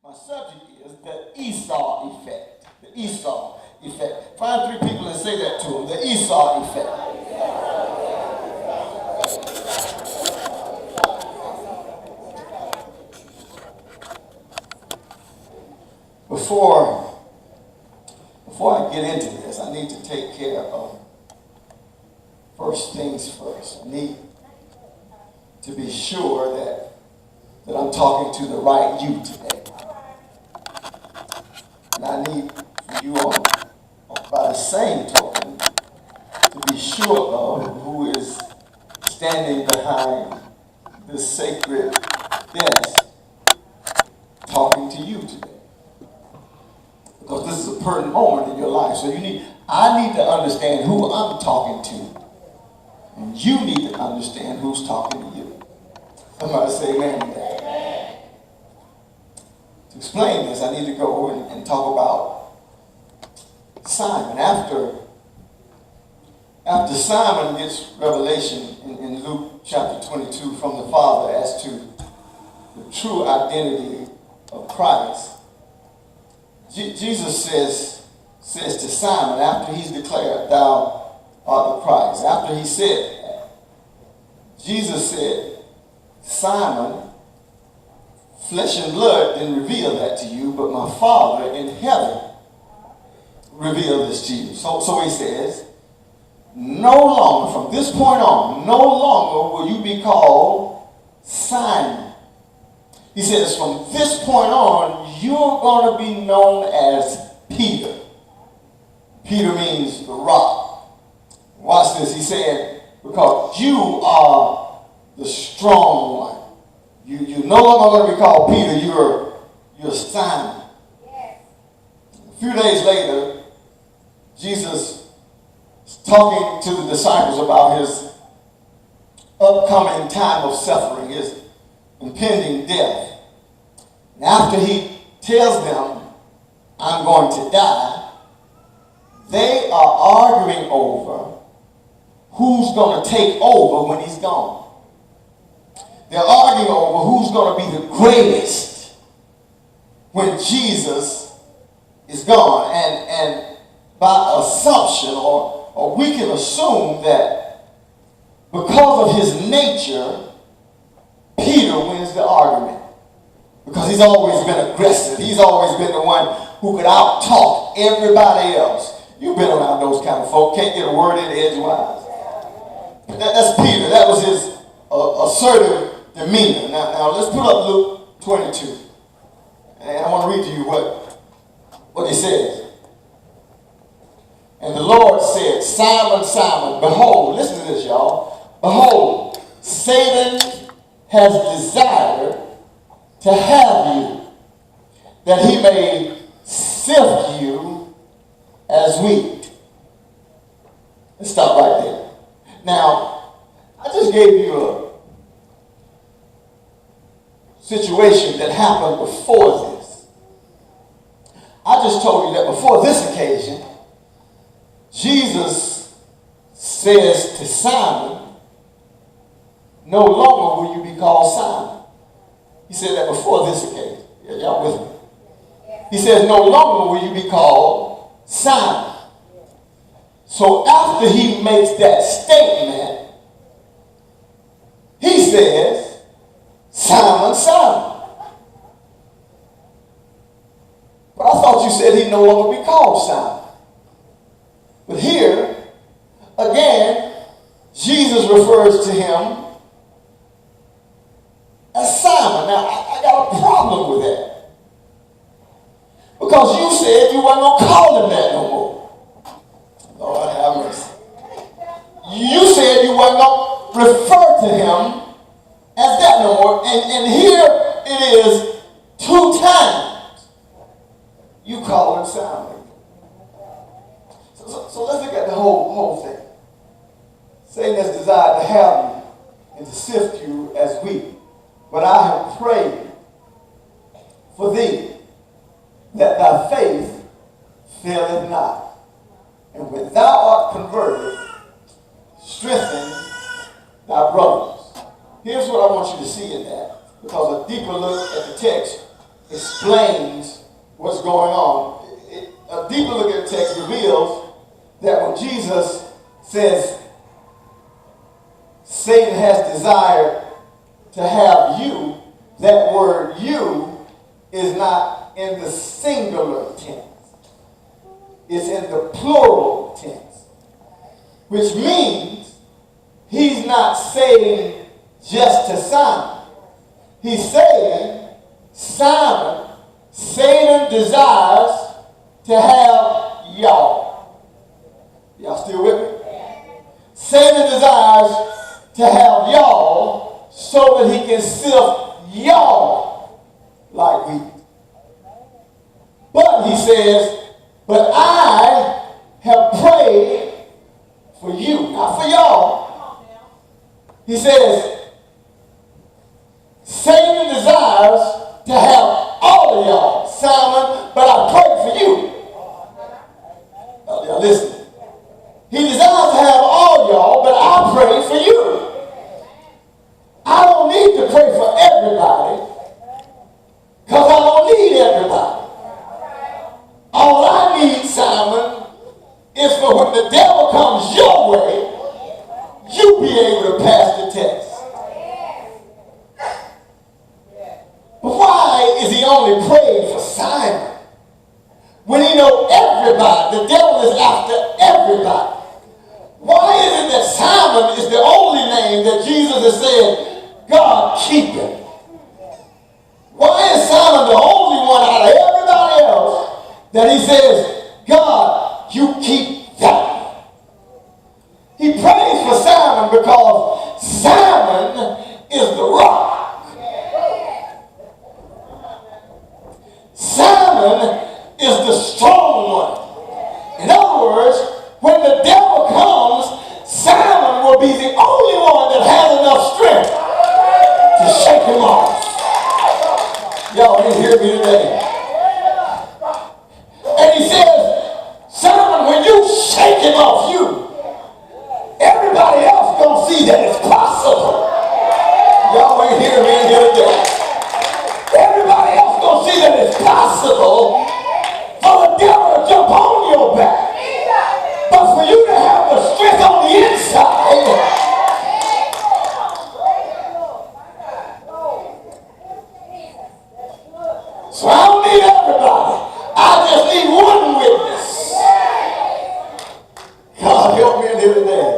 My subject is the Esau effect. The Esau effect. Find three people and say that to them. The Esau effect. Before I get into this, I need to take care of first things first. I need to be sure that I'm talking to the right you today. And I need for you all, by the same token, to be sure of who is standing behind this sacred desk talking to you today. Because this is a pertinent moment in your life. So I need to understand who I'm talking to. And you need to understand who's talking to you. Somebody say amen to that. To explain this, I need to go and talk about Simon. After Simon gets revelation in Luke chapter 22 from the Father as to the true identity of Christ, Jesus says to Simon, after he's declared, "Thou art the Christ," after he said that, Jesus said, "Simon, flesh and blood didn't reveal that to you, but my Father in heaven revealed this to you." So he says, no longer, from this point on, no longer will you be called Simon. He says, from this point on, you're going to be known as Peter. Peter means the rock. Watch this. He said, because you are the strong one. You're no longer going to be called Peter. You're Simon. Yes. A few days later, Jesus is talking to the disciples about his upcoming time of suffering, his impending death. And after he tells them, "I'm going to die," they are arguing over who's going to take over when he's gone. They're arguing over who's going to be the greatest when Jesus is gone. And by assumption, or we can assume that because of his nature, Peter wins the argument. Because he's always been aggressive. He's always been the one who could out-talk everybody else. You've been around those kind of folk. Can't get a word in edgewise. That's Peter. That was his assertive demeanor. Now let's put up Luke 22. And I want to read to you what he says. And the Lord said, "Simon, Simon, behold," listen to this, y'all. "Behold, Satan has desired to have you, that he may sift you as wheat." Let's stop right there. Now, I just gave you a situation that happened before this. I just told you that before this occasion, Jesus says to Simon, "No longer will you be called Simon." He said that before this occasion. Y'all with me? He says, "No longer will you be called Simon." So after he makes that statement, he says, "Simon, Simon." But I thought you said he'd no longer be called Simon. But here, again, Jesus refers to him as Simon. Now, I got a problem with that. Because you said you weren't going to call him that no more. Lord have mercy. You said you weren't going to refer to him as that no more. And here it is 2 times you call him Simon. So let's look at the whole thing. Satan has desired to have you and to sift you as wheat. But I have prayed for thee, that thy faith faileth not. And when thou art converted, strengthen thy brothers. Here's what I want you to see in that. Because a deeper look at the text explains what's going on. A deeper look at the text reveals that when Jesus says Satan has desired to have you, that word you is not in the singular tense. It's in the plural tense, which means he's not saying just to Simon. He's saying, Simon, Satan desires to have y'all. Y'all still with me? Satan desires to have y'all so that he can sift y'all like wheat. But he says, but I have prayed for you, not for y'all. He says, Satan desires to have all of y'all, Simon, but I prayed for you. Now listen. He desires to have all y'all, but I pray for you. I don't need to pray for everybody because I don't need everybody. All I need, Simon, is for when the devil comes your way, you be able to pass the test. But why is he only praying for Simon when he knows everybody? The devil is after everybody. Why is it that Simon is the only name that Jesus has said, God keep him? Why is Simon the only one out of everybody else that he says, God, you keep that? He prays for Simon because Simon is the rock. Simon is the strong one. In other words, when the devil comes, Simon will be the only one that has enough strength to shake him off. Y'all didn't hear me today. And he says, Simon, when you shake him off you, everybody else gonna see that it's possible. Y'all ain't hear me in here today. Everybody else gonna see that it's possible for the devil to jump on your back. But for you to have the strength on the inside, so I don't need everybody. I just need one witness. God help me in here today.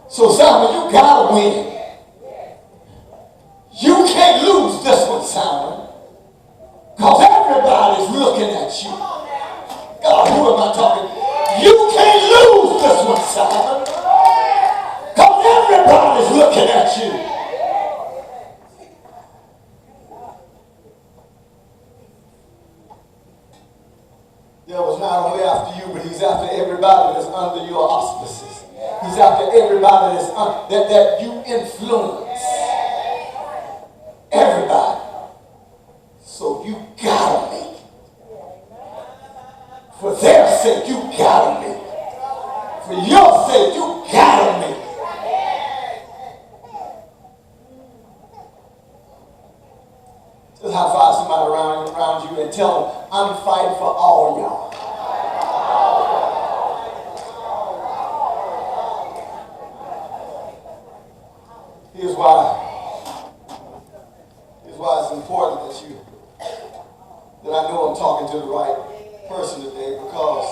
So Simon, you gotta win. You can't lose this one, Simon, because everybody's looking at you. God, who am I talking? You can't lose this one, Simon, because everybody's looking at you. The devil's not only after you, but he's after everybody that's under your auspices. He's after everybody that's that you influence. Everybody. So you gotta make it. For their sake, you gotta make it. For your sake, you gotta make it. Just high five somebody around you and tell them, I'm fighting for all y'all. Here's why it's important that I know I'm talking to the right person today, because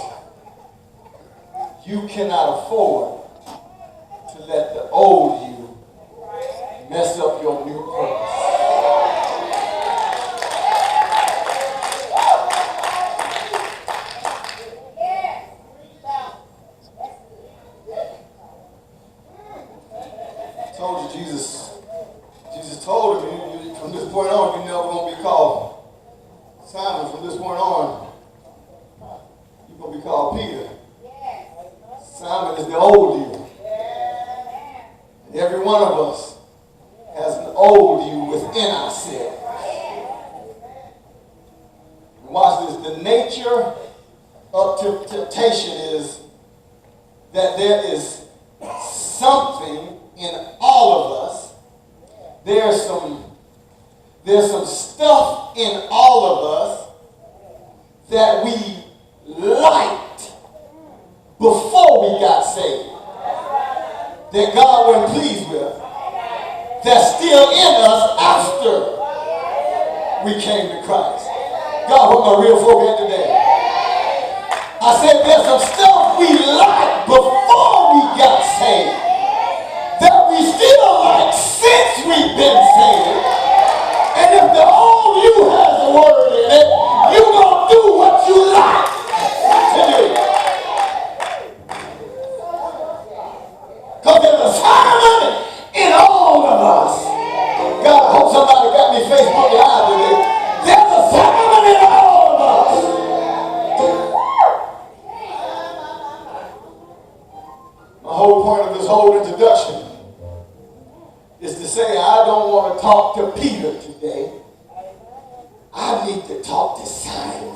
you cannot afford to let the old you mess up your new purpose. I told you, Jesus told him, from this point on, you're never going to be called Simon. From this point on, you're going to be called Peter. Simon is the old you. And every one of us has an old you within ourselves. And watch this. The nature of temptation is that there is something in all of us. There's some stuff in all of us that we liked before we got saved, that God wasn't pleased with, that's still in us after we came to Christ. God, what my real folk at today? I said there's some stuff we liked before we got saved that we still like since we've been saved. And if the old you has a word in it, you're going to do what you like to do. Because there's a sermon in all of us. God, I hope somebody got me Facebook Live today. There's a sermon in all of us. The whole point of this whole introduction is to say I don't want to talk to Peter today. I need to talk to Simon.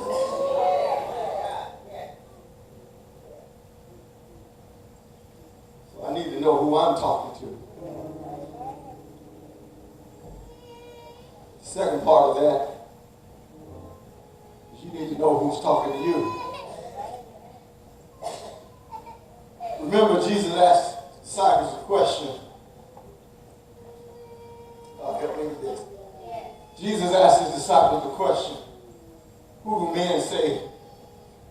So I need to know who I'm talking to. The second part of that is you need to know who's talking to you. Remember, Jesus asked the disciples a question. Help me with this. Jesus asked his disciples a question. Who do men say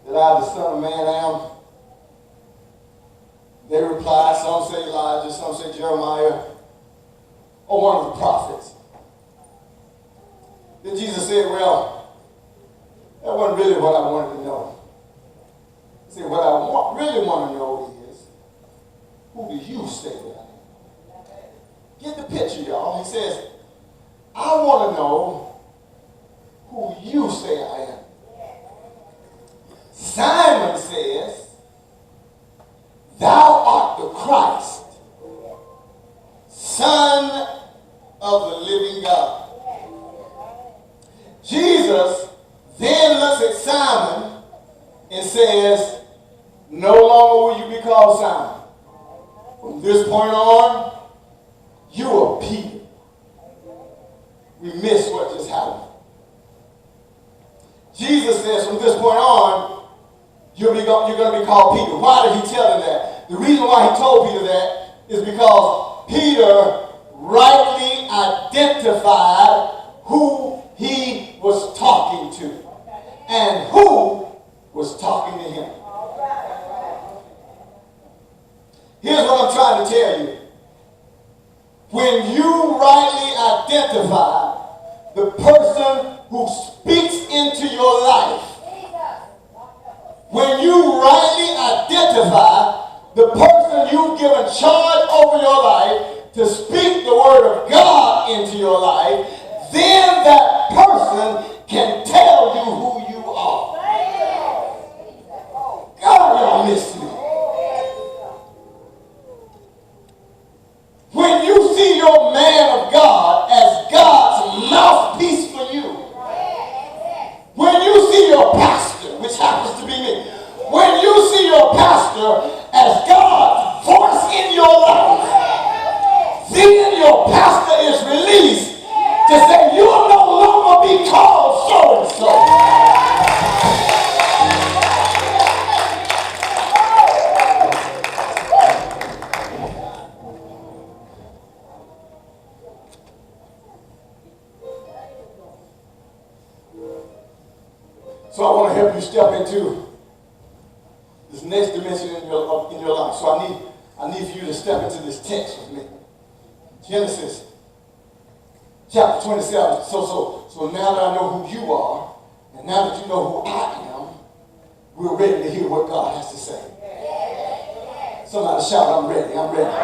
that I, the Son of Man, am? They replied, some say Elijah, some say Jeremiah, or one of the prophets. Then Jesus said, well, that wasn't really what I wanted to know. He said, what I really want to know is, who do you say that I am? Get the picture, y'all. He says, I want to know who you say I am. Simon says, thou art the Christ, Son of the living God. Jesus then looks at Simon and says, no longer will you be called Simon. From this point on, you are Peter. We miss what just happened. Jesus says from this point on, you're going to be called Peter. Why did he tell him that? The reason why he told Peter that is because Peter rightly identified who he was talking to and who was talking to him. Here's what I'm trying to tell you. When you rightly identify the person who speaks into your life, when you rightly identify the person you've given charge over your life to speak the word of God into your life, then that person can tell you who you are. God, y'all miss me. When you see your man of God as God's mouthpiece for you, when you see your pastor, which happens to be me, when you see your pastor as God's voice in your life, then your pastor is released to say you'll no longer be called so and so. So I want to help you step into this next dimension in your life. So I need for you to step into this text with me. Genesis chapter 27. So now that I know who you are, and now that you know who I am, we're ready to hear what God has to say. Somebody shout, I'm ready, I'm ready.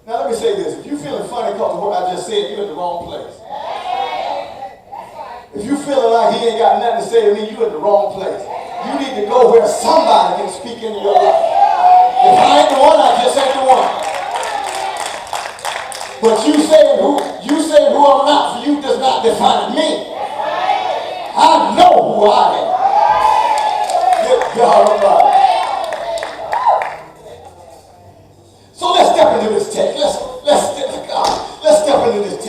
Now let me say this. If you're feeling funny because of what I just said, you're in the wrong place. If you feeling like he ain't got nothing to say to me, you're in the wrong place. You need to go where somebody can speak into your life. If I ain't the one, I just ain't the one. But you saying who I'm not for you does not define me. I know who I am. Good God Almighty. So let's step into this text. Let's step into this text.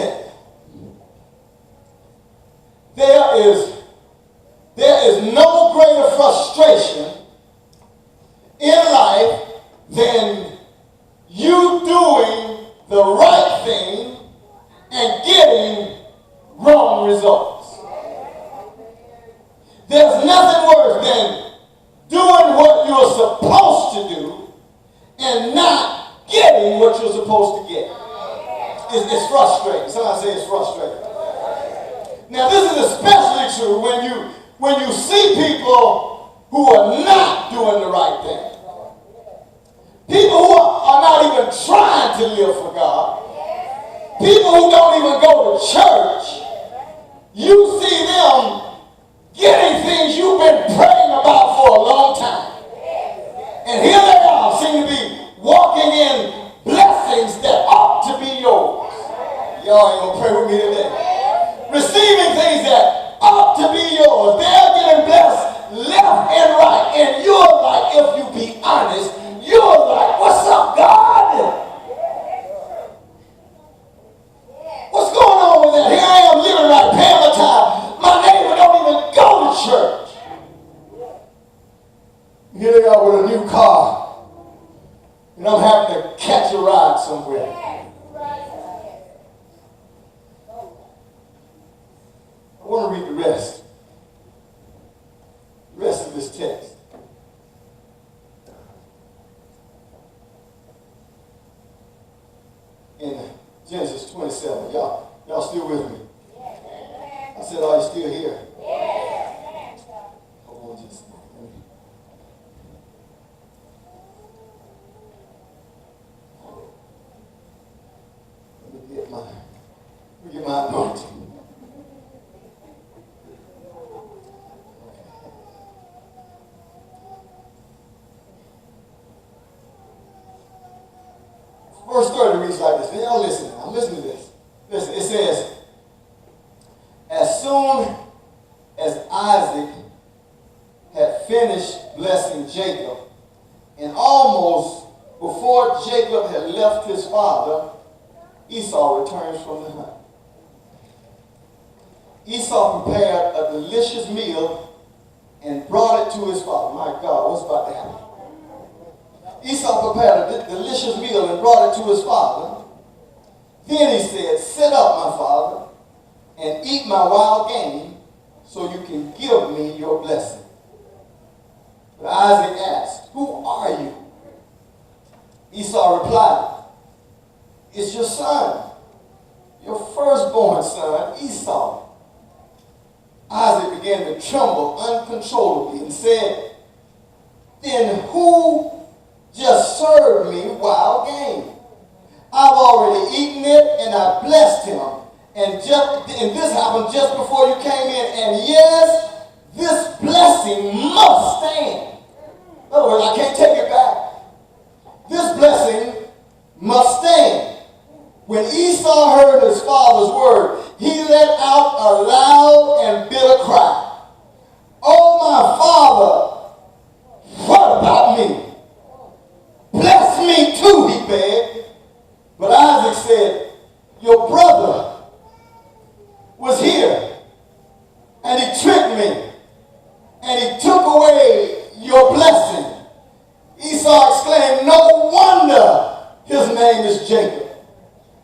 than you doing the right thing and getting wrong results. There's nothing worse than doing what you're supposed to do and not getting what you're supposed to get. It's frustrating. Somebody say it's frustrating. Now this is especially true when you see people who are not doing the right thing. People who are not even trying to live for God. People who don't even go to church. You see them getting things you've been praying about for a long time. And here they are, seem to be walking in blessings that ought to be yours. Y'all ain't gonna pray with me today. Receiving things that ought to be yours. They're getting blessed left and right. And you're like, if you be honest, you're like, what's up, God? What's going on with that? Here I am living right, paying my time. My neighbor don't even go to church. Here they are with a new car. And I'm having to catch a ride somewhere. I want to read the rest. The rest of this text. In Genesis 27. Y'all still with me? I said, are you still here? Hold on just a minute. Let me get my anointing. Verse 30 reads like this. Y'all listen. I'm listening to this. Listen, it says, as soon as Isaac had finished blessing Jacob, and almost before Jacob had left his father, Esau returns from the hunt. Esau prepared a delicious meal and brought it to his father. My God, what's about to happen? Esau prepared a delicious meal and brought it to his father. Then he said, sit up, my father, and eat my wild game so you can give me your blessing. But Isaac asked, who are you? Esau replied, it's your son, your firstborn son, Esau. Isaac began to tremble uncontrollably and said, then who just served me wild game? I've already eaten it and I blessed him. And this happened just before you came in. And yes, this blessing must stand. In other words, I can't take it back. This blessing must stand. When Esau heard his father's word, he let out a loud and bitter cry. Oh, my father, what about me? Bless me too, he begged. But Isaac said, your brother was here, and he tricked me, and he took away your blessing. Esau exclaimed, no wonder his name is Jacob.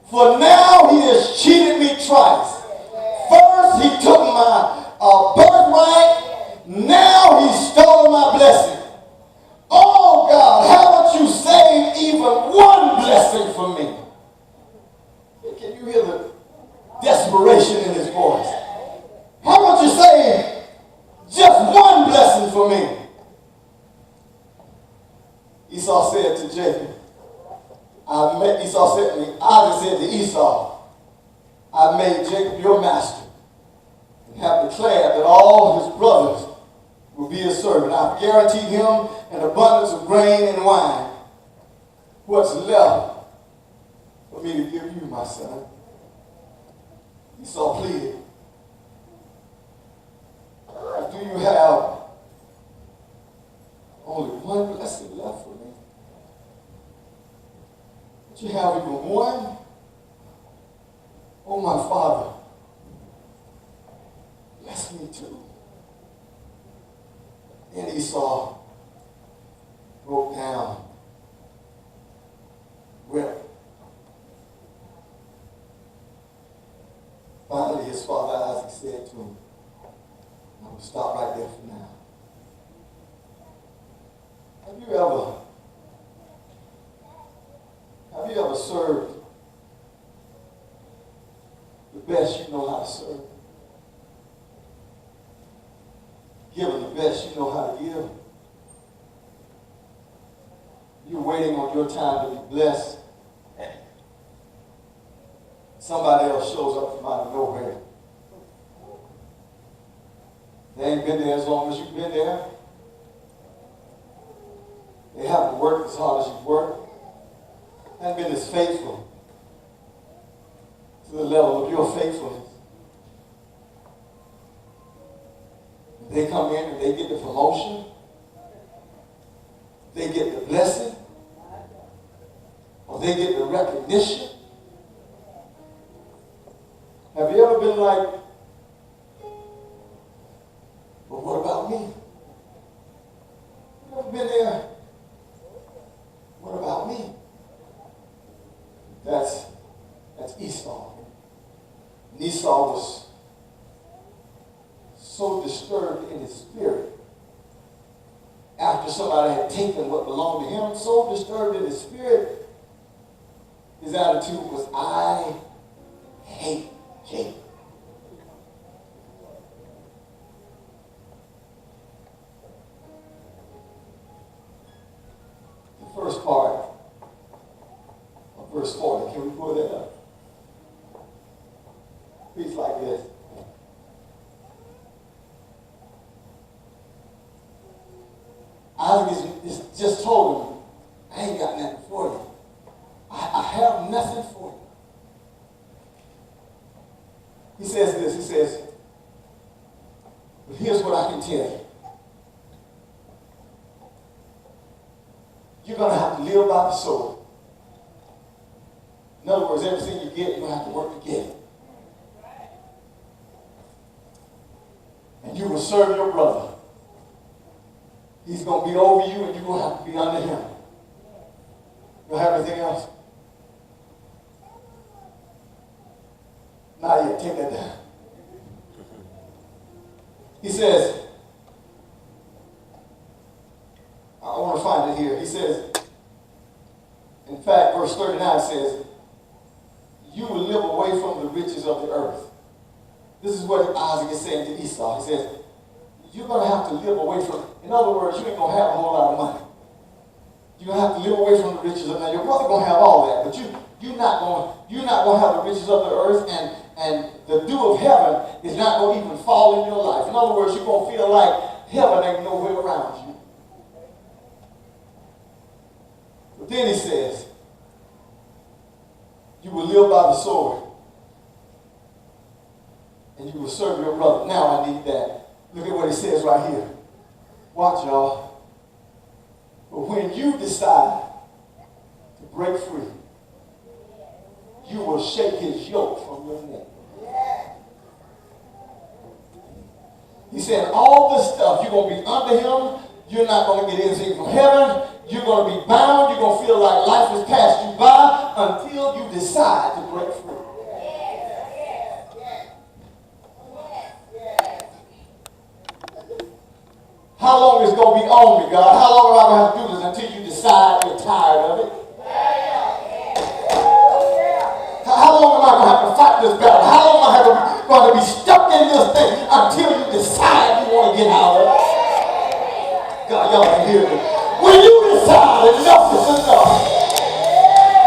For now he has cheated me twice. First he took my birthright, now he's stolen my blessing. Oh God, how about you save even one blessing for me? Can you hear the desperation in his voice? How about you save just one blessing for me? Esau said to Jacob, Isaac said to Esau, I made Jacob your master and have declared that all his brothers will be his servant. I've guaranteed him an abundance of grain and wine. What's left for me to give you, my son? Esau pleaded, do you have only one blessing left for me? Do you have even one? Oh, my father, bless me too. Then Esau broke down soon. I'm going to stop right there for now. Have you ever served the best you know how to serve? Given the best you know how to give? You're waiting on your time to be blessed. Somebody else shows up from out of nowhere. They ain't been there as long as you've been there. They haven't worked as hard as you've worked. They haven't been as faithful to the level of your faithfulness. They come in and they get the promotion. They get the blessing. Or they get the recognition. Have you ever been like, but what about me? You ever been there? What about me? That's Esau. And Esau was so disturbed in his spirit after somebody had taken what belonged to him, so disturbed in his spirit, his attitude was, I hate Jacob. The first part of verse 40, can we pull that up? Reads like this. Isaac is just told him, I ain't got nothing for you. I have nothing for you. He says this, he says, but here's what I can tell you. You're going to have to live by the sword. In other words, everything you get, you're going to have to work to get it. And you will serve your brother. He's going to be over you and you're going to have to be under him. You'll have everything else. Not yet. Take that down. He says, I want to find it here. He says, in fact, verse 39 says, you will live away from the riches of the earth. This is what Isaac is saying to Esau. He says, you're going to have to live away from, in other words, you ain't going to have a whole lot of money. You're going to have to live away from the riches of, now your brother going to have all that, but you're not going to have the riches of the earth, and the dew of heaven is not going to even fall in your life. In other words, you're going to feel like heaven ain't nowhere around you. But then he says, you will live by the sword, and you will serve your brother. Now I need that. Look at what he says right here. Watch, y'all. But when you decide to break free, you will shake his yoke from your neck. He said, all this stuff, you're going to be under him. You're not going to get anything from heaven. You're going to be bound. You're going to feel like life has passed you by until you decide to break free. How long is it going to be on me, God? How long am I going to have to do this until you decide you're tired of it? How long am I going to have to fight this battle? How long am I going to be stuck in this thing until you decide you want to get out of it? God, y'all can hear me. When you decide enough is enough.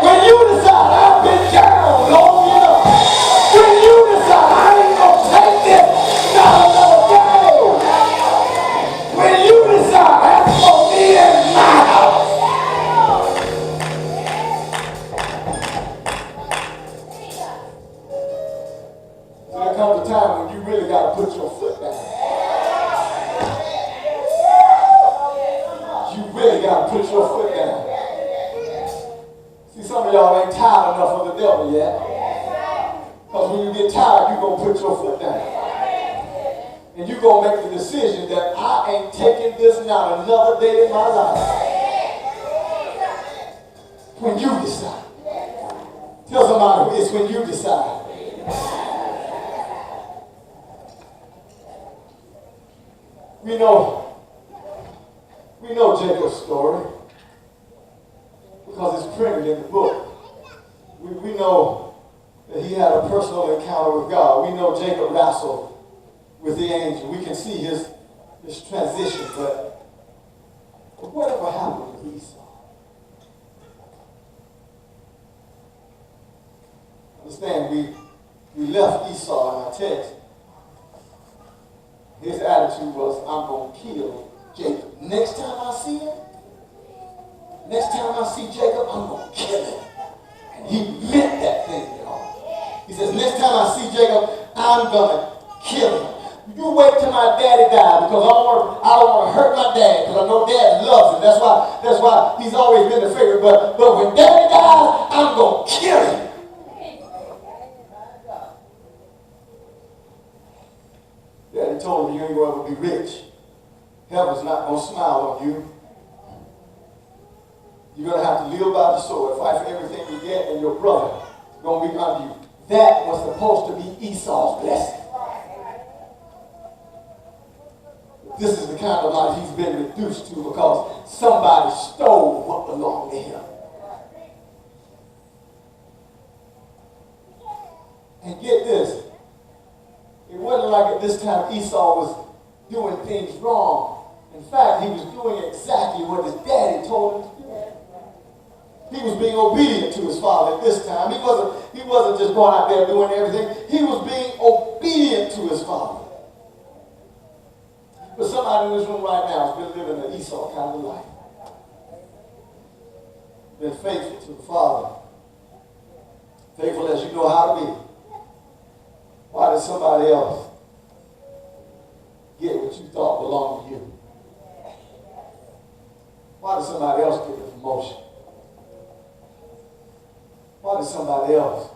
When you decide I've been down long enough. When you decide I ain't going to take this not another day. When you decide that's going to be in my house. So there comes a time when you really got to put your foot down. You really got to put your foot down. See, some of y'all ain't tired enough of the devil yet. Because when you get tired, you're going to put your foot down. And you're going to make the decision that I ain't taking this not another day in my life. When you decide. Tell somebody it's when you decide. We know Jacob's story because it's printed in the book. We know that he had a personal encounter with God. We know Jacob wrestled with the angel. We can see his transition, but whatever happened with Esau? Understand, we left Esau in our text. His attitude was, I'm going to kill Jacob. Next time I see him, next time I see Jacob, I'm going to kill him. And he meant that thing, y'all. He says, next time I see Jacob, I'm going to kill him. You wait till my daddy dies because I don't want to hurt my dad because I know dad loves him. That's why he's always been the favorite. But when daddy dies, I'm going to kill him. Daddy told him you ain't going to be rich. Heaven's not going to smile on you. You're going to have to live by the sword, fight for everything you get, and your brother is going to be under you. That was supposed to be Esau's blessing. This is the kind of life he's been reduced to because somebody stole what belonged to him. And get this, it wasn't like at this time Esau was doing things wrong. In fact, he was doing exactly what his daddy told him to do. He was being obedient to his father at this time. He wasn't just going out there doing everything. He was being obedient to his father. But somebody in this room right now has been living an Esau kind of life. Been faithful to the Father. Faithful as you know how to be. Why did somebody else get what you thought belonged to you? Why did somebody else get the promotion? Why did somebody else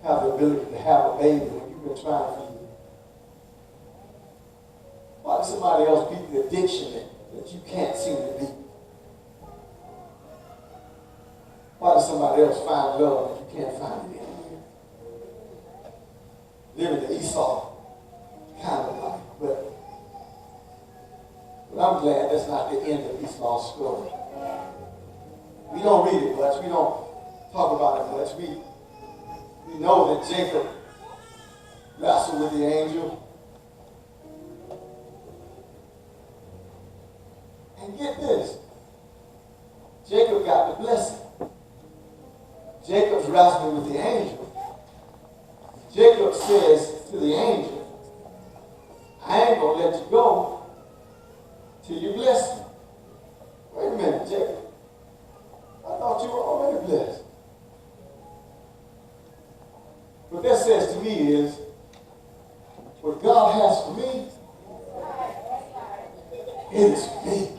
have the ability to have a baby when you've been trying for years? Why does somebody else beat the addiction that you can't seem to beat? Why does somebody else find love that you can't find it anywhere? Living the Esau kind of life. But I'm glad that's not the end of Esau's story. We don't read it much. We don't talk about it much. We know that Jacob wrestled with the angel. And get this, Jacob got the blessing. Jacob's wrestling with the angel. Jacob says to the angel, I ain't going to let you go till you bless me. Wait a minute, Jacob. I thought you were already blessed. What that says to me is, what God has for me, it is for me.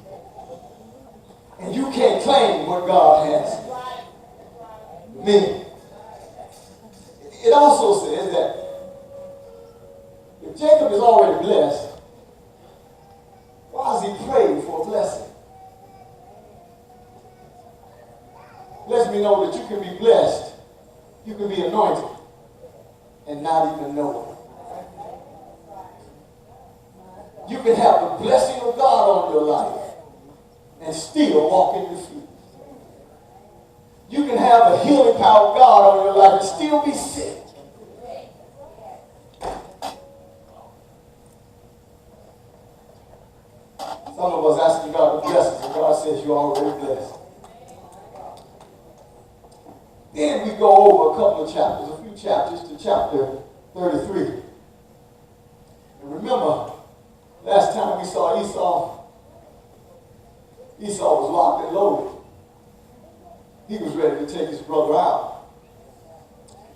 And you can't claim what God has for me. It also says that if Jacob is already blessed, why is he praying for a blessing? Lets me know that you can be blessed, you can be anointed, and not even know it. You can have the blessing of God on your life and still walk in defeat. You can have the healing power of God on your life and still be sick. Some of us asking God to bless us, and God says you're already blessed. Then we go over a couple of chapters, a few chapters to chapter 33. And remember, last time we saw Esau was locked and loaded. He was ready to take his brother out.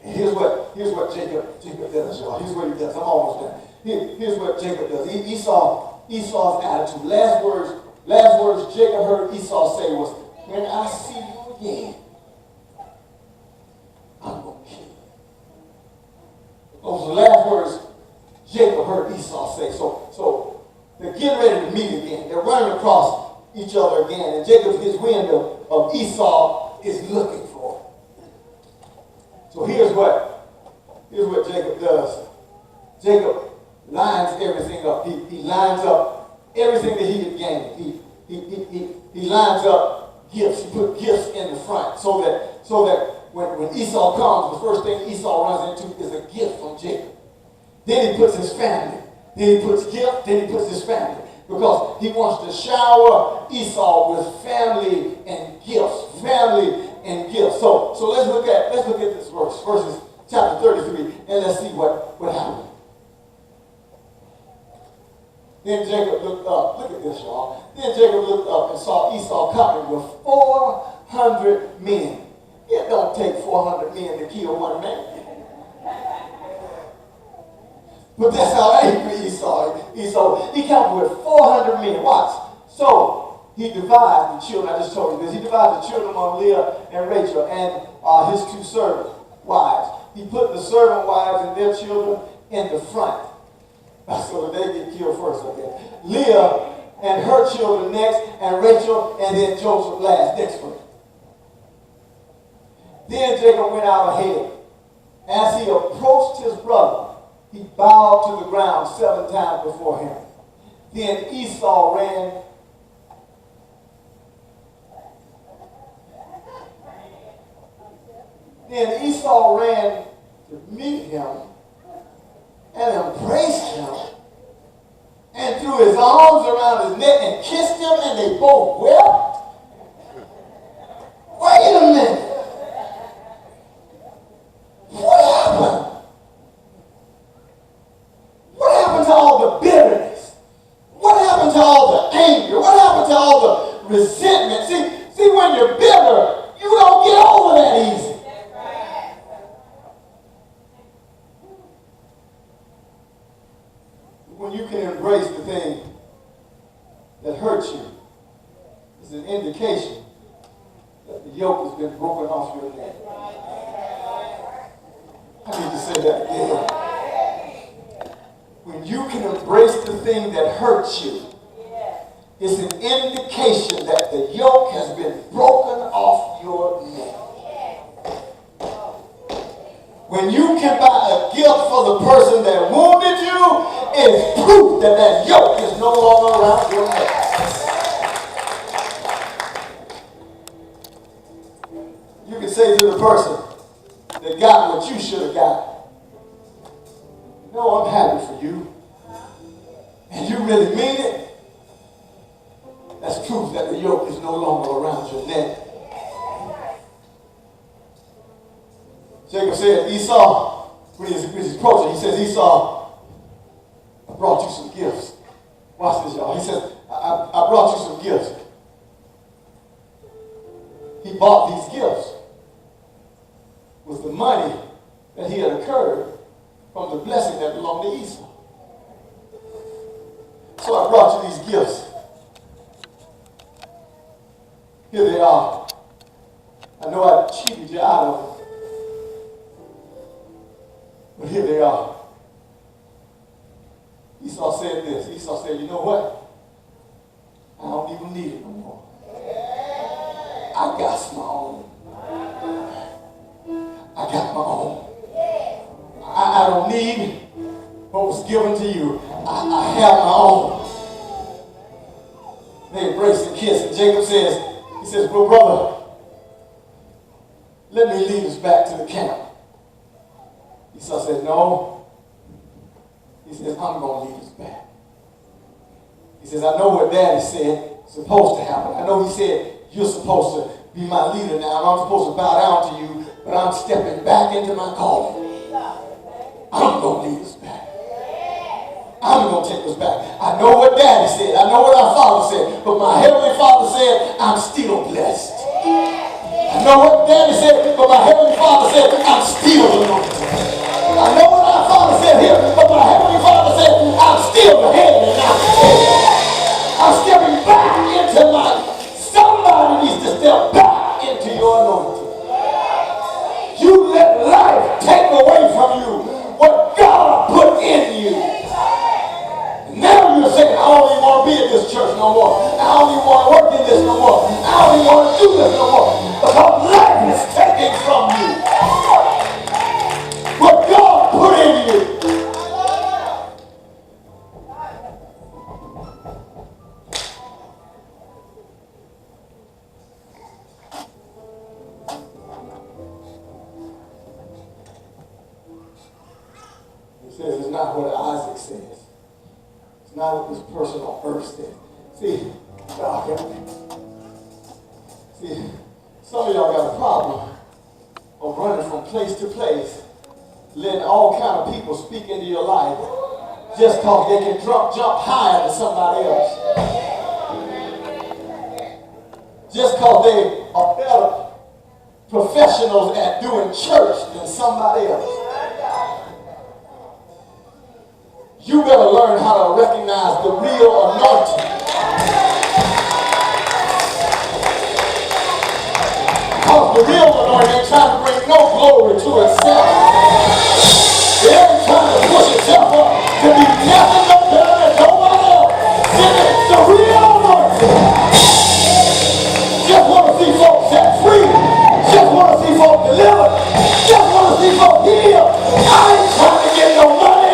And here's what Jacob does, y'all. Here's what he does. I'm almost done. Here's what Jacob does. Esau's attitude. Last words Jacob heard Esau say was, when I see you again, I'm going to kill you. Those are the last words Jacob heard Esau say. So they're getting ready to meet again. They're running across each other again. And Jacob gets wind of Esau is looking for. So here's what Jacob does. Jacob lines everything up. He lines up everything that he had gained. He lines up gifts. He put gifts in the front so that when Esau comes, the first thing Esau runs into is a gift from Jacob. Then he puts his family. Then he puts gift. Then he puts his family. Because he wants to shower Esau with family and gifts. Family and gifts. So let's look at this verse. Verses chapter 33, and let's see what happened. Then Jacob looked up. Look at this, y'all. Then Jacob looked up and saw Esau coming with 400 men. It don't take 400 men to kill one man. But that's how angry Esau. He comes with 400 men. Watch. So he divides the children. I just told you this. He divides the children among Leah and Rachel and his two servant wives. He put the servant wives and their children in the front. So that they get killed first. Okay. Leah and her children next, and Rachel and then Joseph last. Next one. Then Jacob went out ahead. As he approached his brother, he bowed to the ground 7 times before him. Then Esau ran. To meet him and embraced him and threw his arms around his neck and kissed him, and they both wept. Wait a minute. What happened? What happened to all the bitterness? What happened to all the anger? What happened to all the resentment? See, when you're bitter, you don't get over that easy. When you can embrace the thing that hurts you, it's an indication that the yoke has been broken off your neck. I need to say that again. When you can embrace the thing that hurts you, it's an indication that the yoke has been broken off your neck. When you can buy a gift for the person that wounded you, it's proof that that yoke is no longer around your neck. You can say to the person that got what you should have got, "No, I'm happy for you." And you really mean it. That's proof that the yoke is no longer around your neck. Jacob said, Esau, when he's approaching, he says, "Esau, I brought you some gifts." Watch this, y'all. He says, I brought you some gifts. He bought these gifts with the money that he had incurred from the blessing that belonged to Esau. So I brought you these gifts. Here they are. I know I cheated you out of them. But here they are. Esau said this. Esau said, "You know what? I don't even need it no more. I got my own. I got my own. I don't need what was given to you. I have my own." They embrace and kiss. And Jacob says, he says, "Well, brother, let me lead us back to the camp." Esau said, "No." He says, "I'm going to lead us back." He says, "I know what Daddy said supposed to happen. I know he said you're supposed to be my leader now. I'm supposed to bow down to you, but I'm stepping back into my calling. I'm going to lead us back. I'm going to take us back. I know what Daddy said. I know what our Father said. But my Heavenly Father said, I'm still blessed. I know what Daddy said, but my Heavenly Father said, I'm still anointed. I know what our Father said here, but my Heavenly Father said, I'm still the head and not the tail. I'm stepping back into my, somebody needs to step back into your anointing. You let life take away from you what God put in you. And now you're saying, I don't even want to be in this church no more. I don't even want to work in this no more. I don't even want to do this no more. Because life is taken from you. What God put in you. says it's not what Isaac says. It's not what this person on earth said. See, God help me. See, some of y'all got a problem of running from place to place, letting all kind of people speak into your life just because they can jump higher than somebody else. Just because they are better professionals at doing church than somebody else. You better learn how to recognize the real anointing. Because the real anointing ain't trying to bring no glory to itself. It ain't trying to push itself up to be nothing but better than nobody else. It's the real anointing. Just want to see folks set free. Just want to see folks delivered. Just want to see folks healed. I ain't trying to get no money.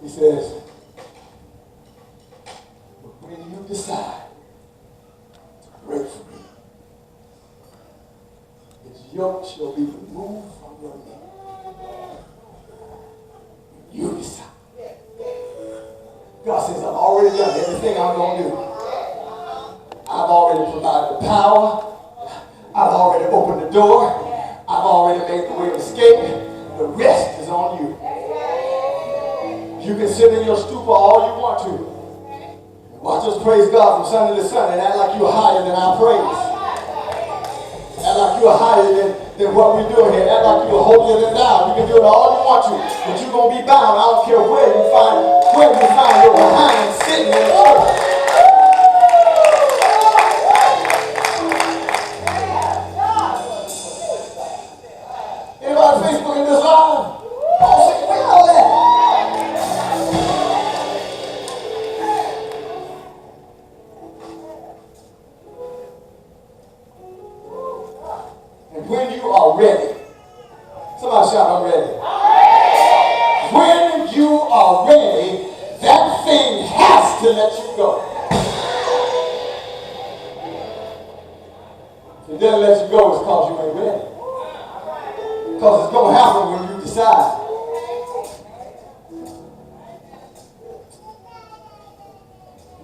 He says, when you decide to break free, his yoke shall be removed from your neck. You decide. God says, I've already done everything I'm going to do. I've already provided the power. I've already opened the door. I've already made the way of escape. The rest is on you. You can sit in your stupor all you want to. Watch us praise God from Sunday to Sunday and act like you're higher than our praise. Act like you're higher than what we're doing here. Act like you're holier than thou. You can do it all you want to, but you're going to be bound. I don't care where you find your behind sitting in the church. Anybody Facebook in this live? Oh, say, where y'all at? When you are ready, somebody shout, I'm ready. When you are ready, that thing has to let you go. If it doesn't let you go, it's because you ain't ready. Because it's going to happen when you decide.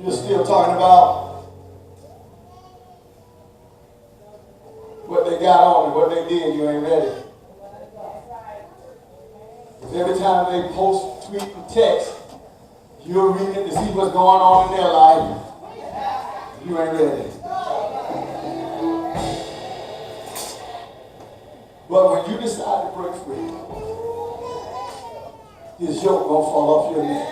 You're still talking about what they got on and what they did, you ain't ready. Because every time they post, tweet, and text, you're reading it to see what's going on in their life. You ain't ready. But when you decide to break free, his yoke gonna fall off your neck.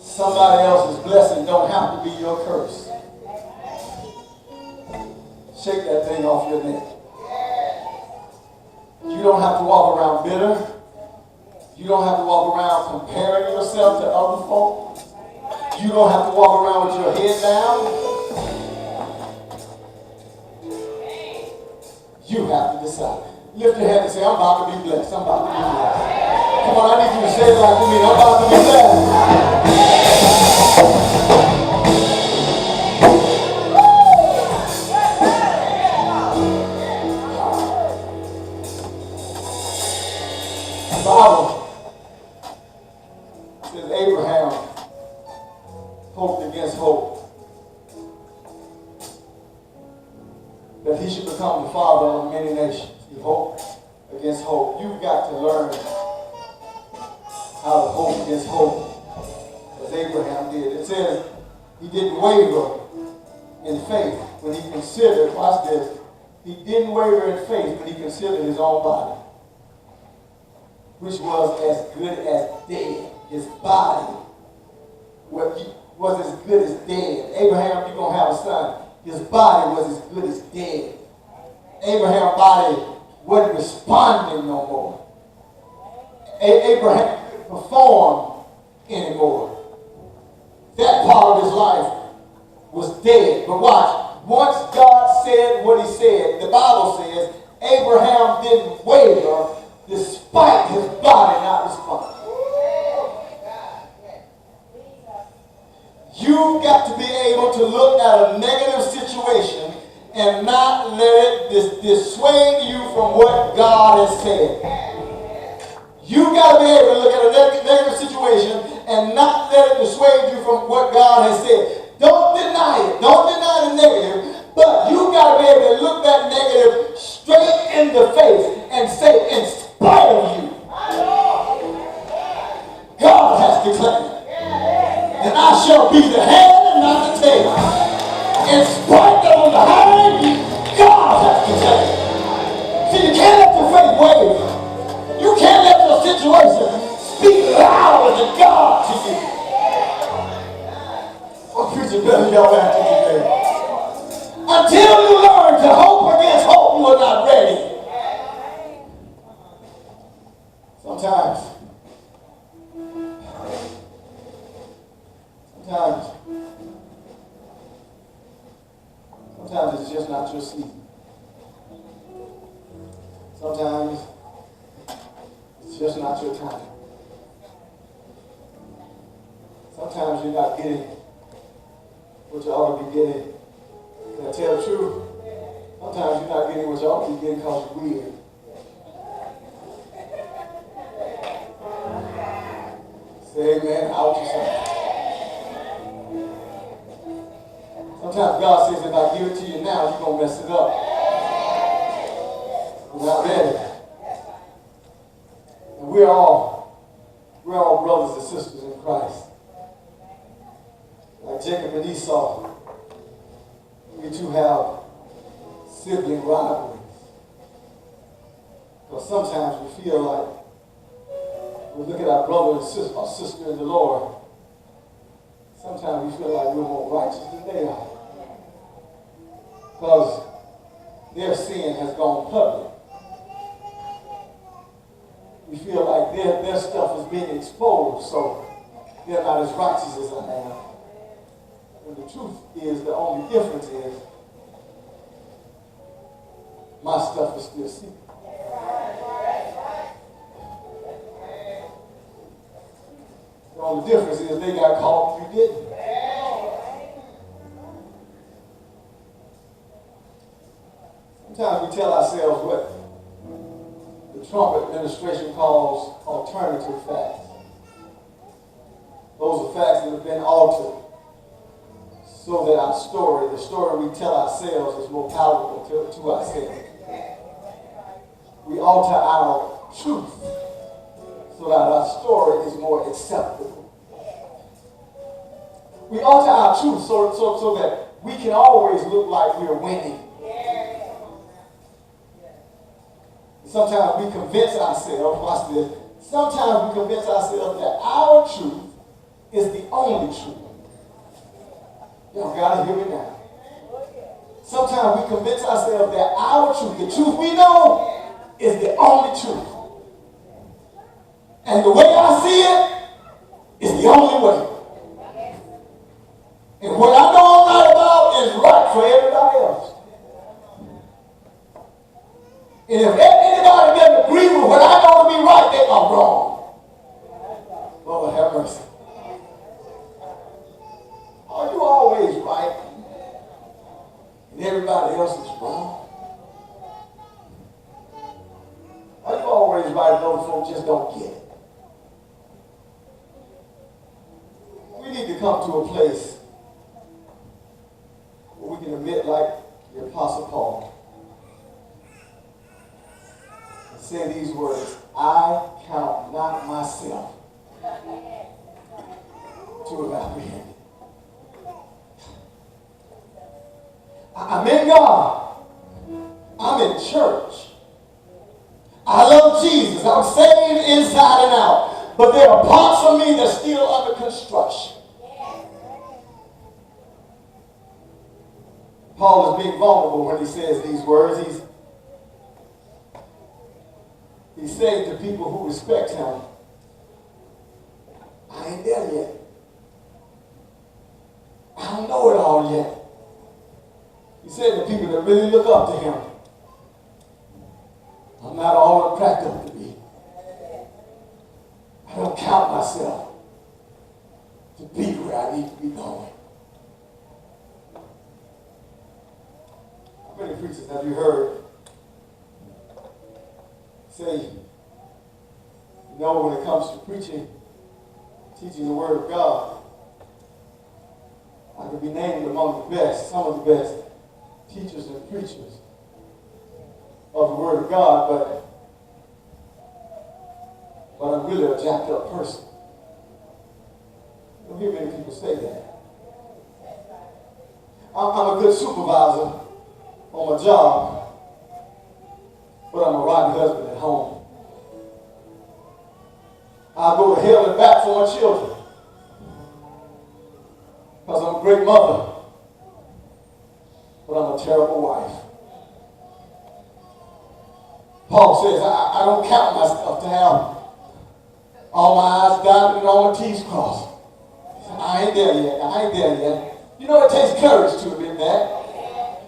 Somebody else's blessing don't have to be your curse. Shake that thing off your neck. You don't have to walk around bitter. You don't have to walk around comparing yourself to other folk. You don't have to walk around with your head down. You have to decide. Lift your hand and say, I'm about to be blessed. I'm about to be blessed. Come on, I need you to say it like you mean. I'm about to be blessed. The Bible says Abraham hoped against hope that he should become the father of many nations. He hoped against hope. You've got to learn how to hope against hope, as Abraham did. It says he didn't waver in faith when he considered, watch this, he didn't waver in faith when he considered his own body, which was as good as dead. His body was as good as dead. Abraham, you're going to have a son. His body was as good as dead. Abraham's body wasn't responding no more. Abraham couldn't perform anymore. That part of his life was dead. But watch, Once God said what he said, the Bible says Abraham didn't waver despite his body not responding. You've got to be able to look at a negative situation and not let it dissuade you from what God has said. You've got to be able to look at a negative situation and not let it dissuade you from what God has said. Don't deny it. Don't deny the negative. But you've got to be able to look that negative straight in the face and say, in spite of you, God has declared that I shall be the head and not the tail. In spite of the behind, God has declared. See, you can't let your faith waver. You can't let your situation speak louder than God to you. What preacher better yell back to you today? Until you learn to hope against hope, you are not ready. Sometimes it's just not your season. Sometimes it's just not your time. Sometimes you're not getting what you ought to be getting. Can I tell the truth? Sometimes you're not getting what you ought to be getting because you're weird. Say amen. Out yourself. Sometimes God says, if I give it to you now, you're going to mess it up. You're not ready. And we're all brothers and sisters in Christ. Like Jacob and Esau, we too have sibling rivalries. Because sometimes we feel like we look at our brother and sister in the Lord. Sometimes we feel like we're more righteous than they are. Because their sin has gone public. We feel like their stuff is being exposed, so they're not as righteous as I am. And the truth is, the only difference is, my stuff is still secret. The only difference is they got caught, you didn't. Sometimes we tell ourselves what the Trump administration calls alternative facts. Those are facts that have been altered so that our story, the story we tell ourselves, is more palatable to ourselves. We alter our truth so that our story is more acceptable. We alter our truth so that we can always look like we're winning. Sometimes we convince ourselves, watch this, sometimes we convince ourselves that our truth is the only truth. Y'all gotta hear me now. Sometimes we convince ourselves that our truth, the truth we know, is the only truth. And the way I see it is the only way. And what I know I'm right about is right for everybody else. And if anybody doesn't agree with what I know to be right, they are wrong. Lord have mercy. Are you always right and everybody else is wrong? Are you always right and those folks just don't get it? We need to come to a place where we can admit, like the Apostle Paul, and say these words, I count not myself to have apprehended. I'm in God. I'm in church. I love Jesus. I'm saved inside and out. But there are parts of me that's still under construction. Paul is being vulnerable when he says these words. He's saying to people who respect him, I ain't there yet. I don't know it all yet. said to people that really look up to him, I'm not all I'm cracked up to be. I don't count myself to be where I need to be going. How many preachers have you heard say, you know, when it comes to preaching, teaching the Word of God, I could be named among the best, some of the best teachers and preachers of the Word of God, but I'm really a jacked up person. You don't hear many people say that. I'm a good supervisor on my job, but I'm a rotten husband at home. I go to hell and back for my children because I'm a great mother, but I'm a terrible wife. Paul says, I don't count myself to have all my I's dotted and all my T's crossed. I ain't there yet. I ain't there yet. You know, it takes courage to admit that.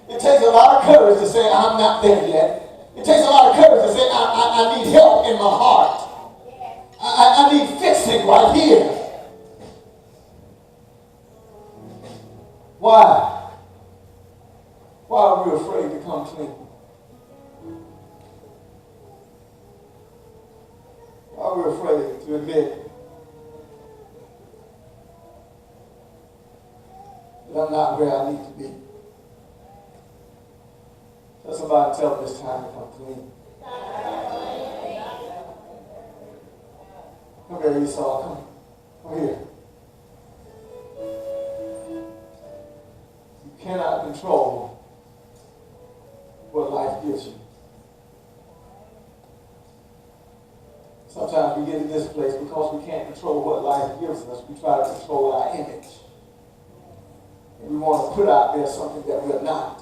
It takes a lot of courage to say, I'm not there yet. It takes a lot of courage to say, I need help in my heart. I need fixing right here. Why? Why are we afraid to come clean? Why are we afraid to admit that I'm not where I need to be? Tell somebody, tell them it's time to come clean. Come here, Esau. Come here. You cannot control what life gives you. Sometimes we get in this place because we can't control what life gives us. We try to control our image. And we want to put out there something that we're not.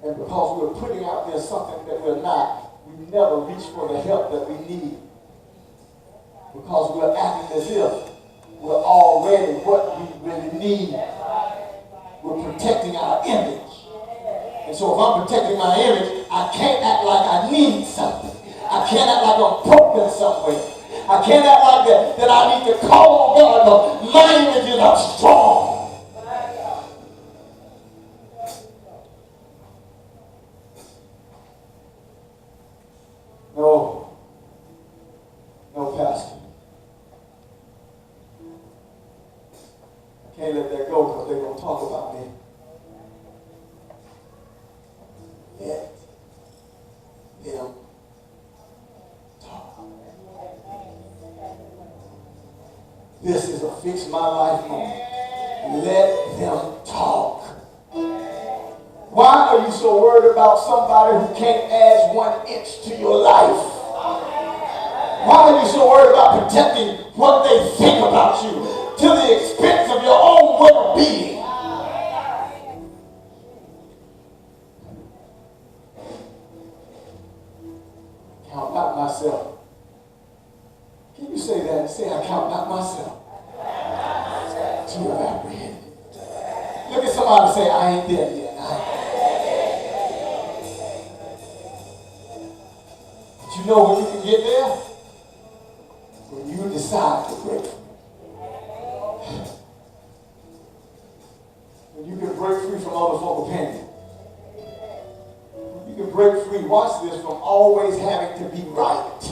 And because we're putting out there something that we're not, we never reach for the help that we need. Because we're acting as if we're already what we really need. We're protecting our image. And so if I'm protecting my image, I can't act like I need something. I can't act like I'm broken somewhere. I can't act like that I need to call on God, but my image is up strong. No, Pastor. I can't let that go because they're going to talk about me. Let them talk. This is a fix my life moment. Let them talk. Why are you so worried about somebody who can't add 1 inch to your life? Why are you so worried about protecting what they think about you to the expense of your own well-being? Count not myself. Can you say that? Say, I count not myself to have apprehended. Look at somebody and say, I ain't there yet. But you know when you can get there? When you decide to break free. When you can break free from other folks' opinion. When you can break free, watch this, from always having to be right.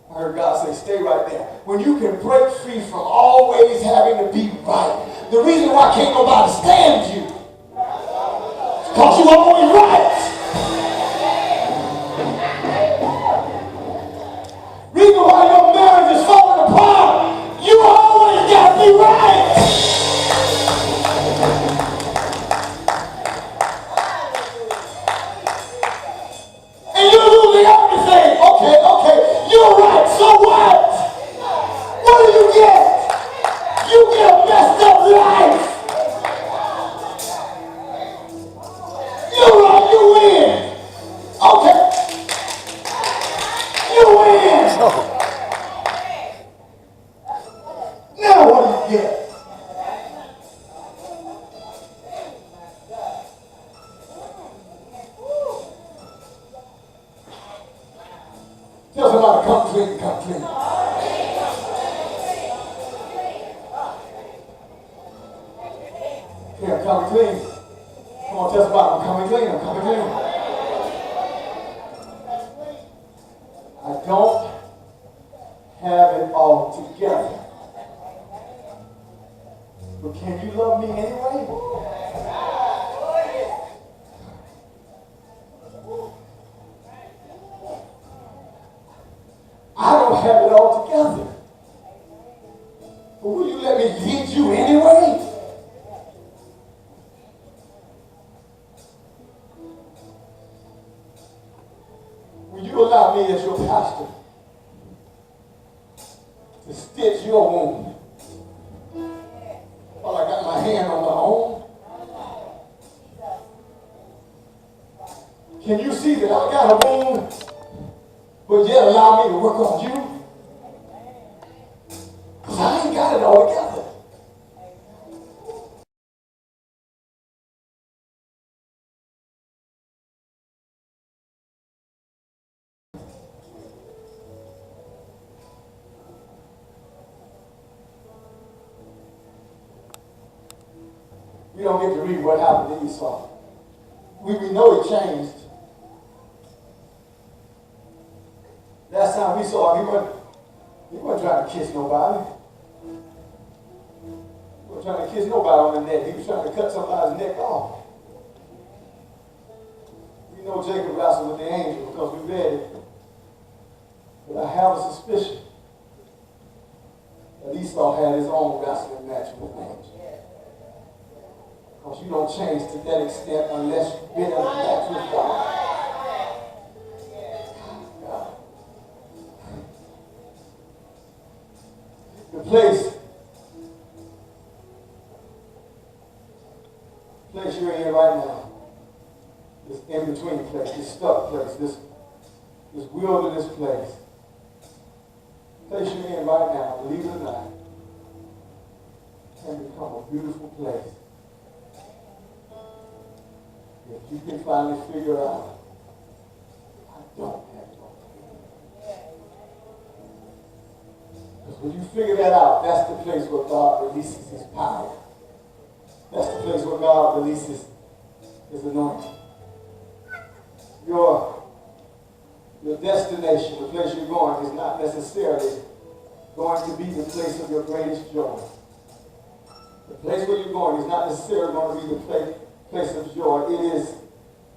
I heard God say, stay right there. When you can break free from always having to be right. The reason why can't nobody stand you is because you're always right. Reason why your marriage is falling apart, you always got to be right. And you're losing everything. Okay, you're right, so what? What do you get? You get a messed up life. You're right, you win. Okay. You win. Now what do you get? clean, come clean. Yeah, I'm coming clean. Come on, tell somebody, I'm coming clean, I'm coming clean. I don't have it all together. But can you love me anyway? I don't have it all together. But will you let me lead you anyway? Will you allow me as your pastor to stitch your wound while I got my hand on my own? Can you see that I got a wound, but yet allow me to work on you? Because I ain't got it all together. We don't get to read what happened to Esau. We know he changed. Last time we saw him, he wasn't trying to kiss nobody. He wasn't trying to kiss nobody on the neck. He was trying to cut somebody's neck off. We know Jacob wrestled with the angel because we read it. But I have a suspicion that Esau had his own wrestling match with the angel. Because you don't change to that extent unless you've been in a match with God. The place you're in right now, this in-between place, this stuck place, this wilderness place you're in right now, believe it or not, can become a beautiful place. If you can finally figure out, I don't have it all. Because when you figure that out, that's the place where God releases his power. That's the place where God releases his anointing. Your destination, the place you're going, is not necessarily going to be the place of your greatest joy. The place where you're going is not necessarily going to be the place of joy. It is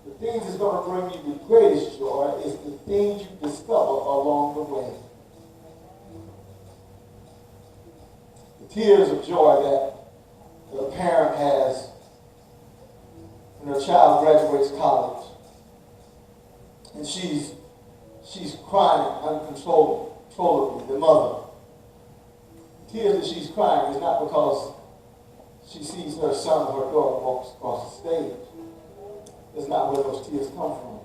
the things that's going to bring you the greatest joy is the things you discover along the way. The tears of joy that a parent has when her child graduates college and she's crying uncontrollably, the mother. The tears that she's crying is not because she sees her son or her daughter walks across the stage. That's not where those tears come from.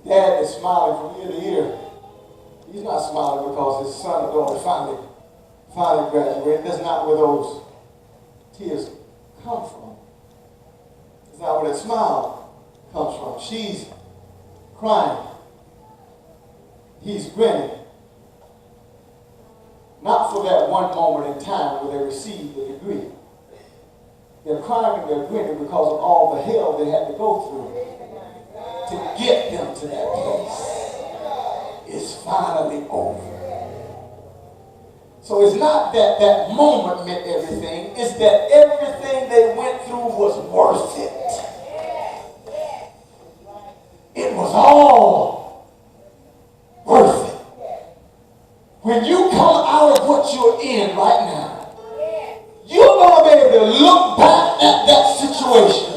The dad is smiling from ear to ear. He's not smiling because his son or daughter finally graduated. That's not where those tears come from. That's not where that smile comes from. She's crying. He's grinning. Not for that one moment in time where they received the degree. They're crying and they're grinning because of all the hell they had to go through to get them to that place. It's finally over. So it's not that that moment meant everything. It's that everything they went through was worth it. It was all worth it. When you come out of what you're in right now, you're going to be able to look back at that situation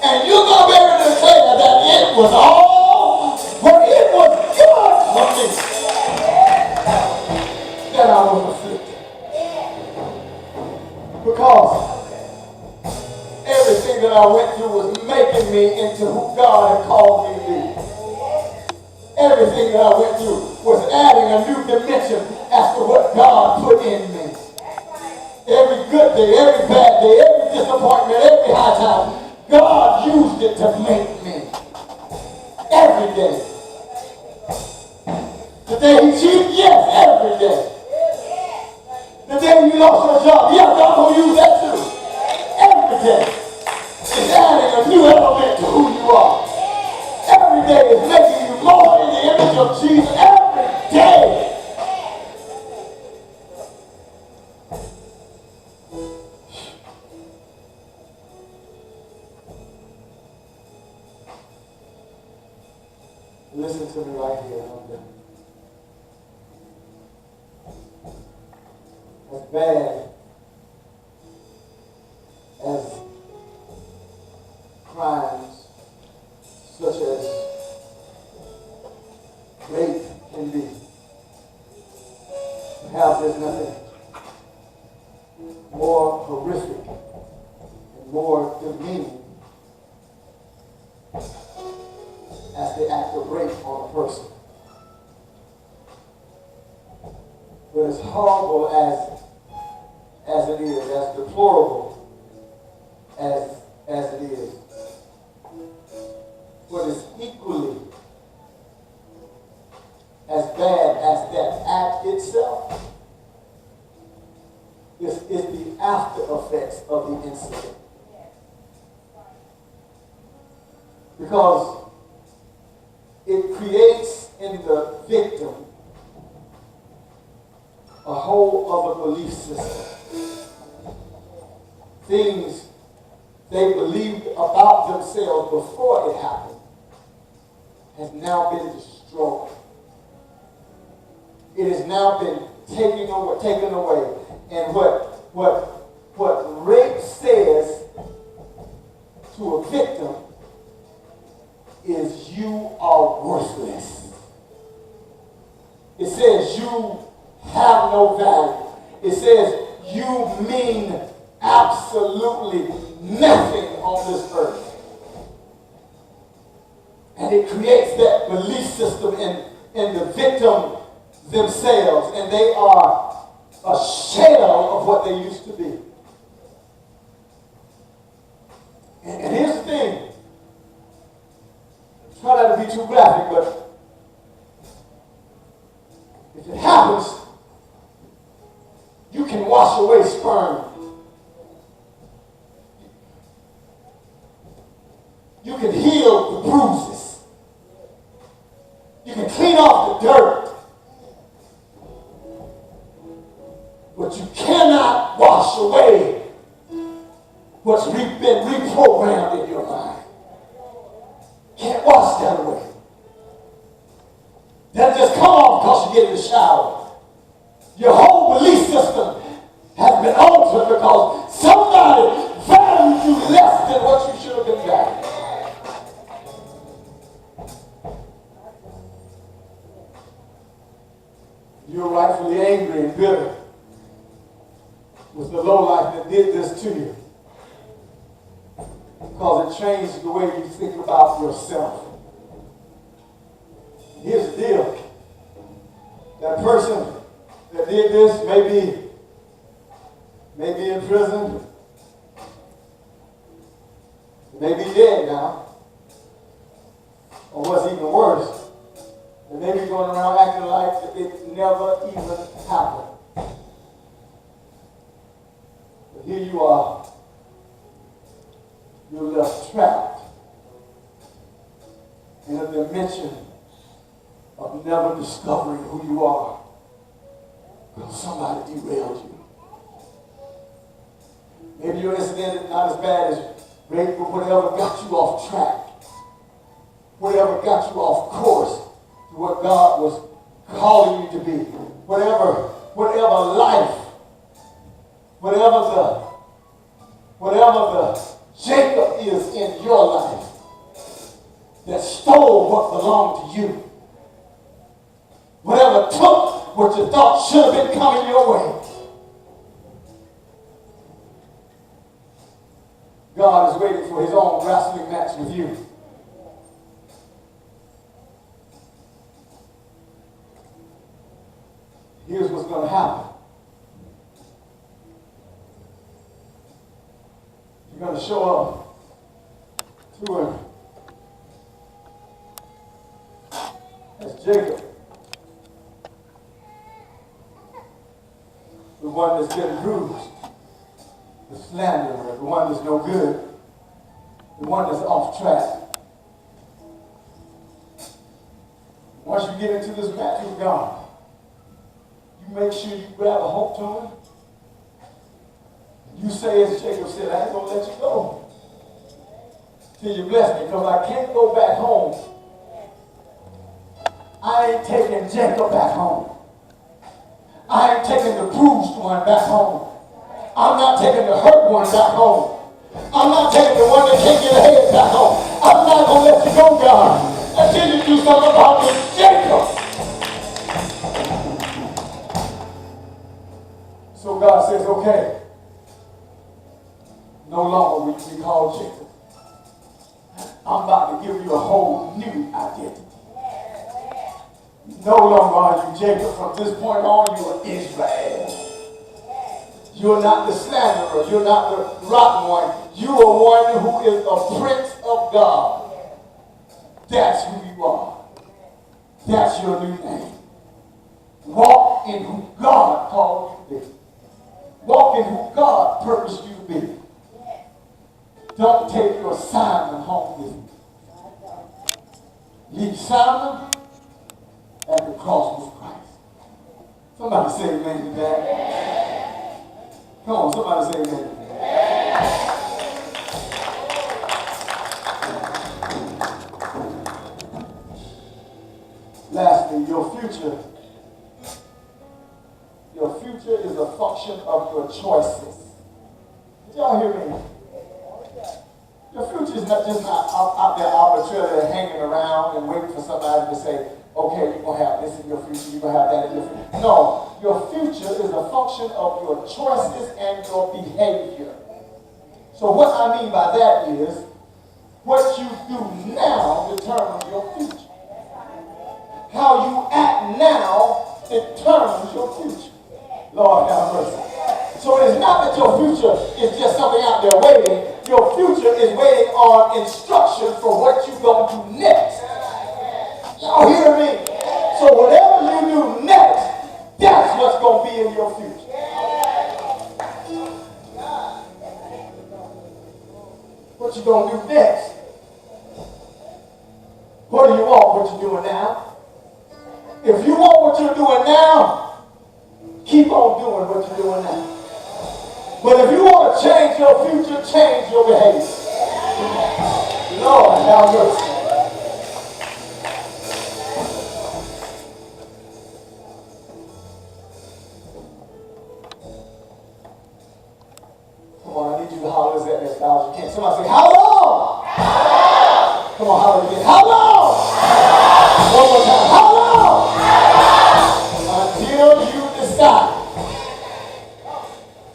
and you're going to be able to declare that it was all, but it was good for me that I was afflicted. Because everything that I went through was making me into who God had called me to be. Everything that I went through was adding a new dimension as to what God put in me. Every good day, every bad day, every disappointment, every high time, God used it to make me. Every day. The day he cheated? Yes, every day. The day you lost your job? Yeah, God gonna use that too. Every day. It's adding a new element to who you are. Every day is making you more in the image of Jesus. Every day. Listen to me right here. As bad as crimes such as rape can be, perhaps there's nothing more horrific and more demeaning as the act of rape on a person. But as horrible as it is, as deplorable as it is, what is equally as bad as that act itself is the after effects of the incident. Because it creates in the victim a whole other belief system. Things they believed about themselves before it happened has now been destroyed. It has now been taken away. And what rape says to a victim is you are worthless. It says you have no value. It says you mean absolutely nothing on this earth. And it creates that belief system in the victim themselves, and they are a shell of what they used to be. And here's the thing. Try not to be too graphic, but if it happens, you can wash away sperm. You can heal the bruises. You can clean off the dirt. But you cannot wash away what's been reprogrammed in your mind. Can't wash that away. That just come off because you get in the shower. Your whole belief system has been altered because somebody valued you less than what you should have been valued. You're rightfully angry and bitter with the lowlife that did this to you, because it changed the way you think about yourself. Here's the deal. That person that did this may be in prison, may be dead now, or what's even worse, they may be going around acting like it never even happened. But here you are. You're left trapped in a dimension of never discovering who you are because somebody derailed you. Maybe your incident is not as bad as rape, but whatever got you off track, whatever got you off course to what God was calling you to be, whatever life, whatever the Jacob is in your life that stole what belonged to you, whatever took what you thought should have been coming your way, God is waiting for his own wrestling match with you. Here's what's going to happen. You're going to show up to him as Jacob, the one that's getting bruised, the slanderer, the one that's no good, the one that's off track. Once you get into this match with God, you make sure you grab a hold to him. You say, as Jacob said, I ain't going to let you go till you bless me, because I can't go back home. I ain't taking Jacob back home. I ain't taking the bruised one back home. I'm not taking the hurt one back home. I'm not taking the one that can't get ahead back home. I'm not going to let you go, God, until you do something about this Jacob. So God says, okay, no longer will you be called Jacob. I'm about to give you a whole new identity. No longer are you Jacob. From this point on, you are Israel. You're not the slanderer. You're not the rotten one. You are one who is a prince of God. That's who you are. That's your new name. Walk in who God called you to be. Walk in who God purposed you to be. Don't take your Simon home with you. Leave Simon at the cross with Christ. Somebody say amen to that. Come on, somebody say amen to that. Lastly, your future is a function of your choices. Did y'all hear me? Your future is not just out there arbitrarily hanging around and waiting for somebody to say, okay, you're going to have this in your future, you're going to have that in your future. No, your future is a function of your choices and your behavior. So what I mean by that is, what you do now determines your future. How you act now determines your future. Lord have mercy. So it's not that your future is just something out there waiting. Your future is waiting on instruction for what you're going to do next. Y'all hear me? So whatever you do next, that's what's going to be in your future. What you going to do next? What do you want? What you doing now? If you want what you're doing now, keep on doing what you're doing now. But if you want to change your future, change your behavior. Lord, have mercy. Come on, I need you to holler this at me as loud as you can. Somebody say, how long? Come on, holler again. How long? One more time. How long? Until you decide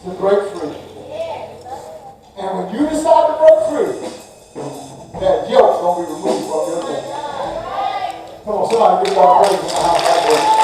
to break free. And when you decide to break free, that yoke is going to be removed from your neck. Come on, somebody give God praise in the house.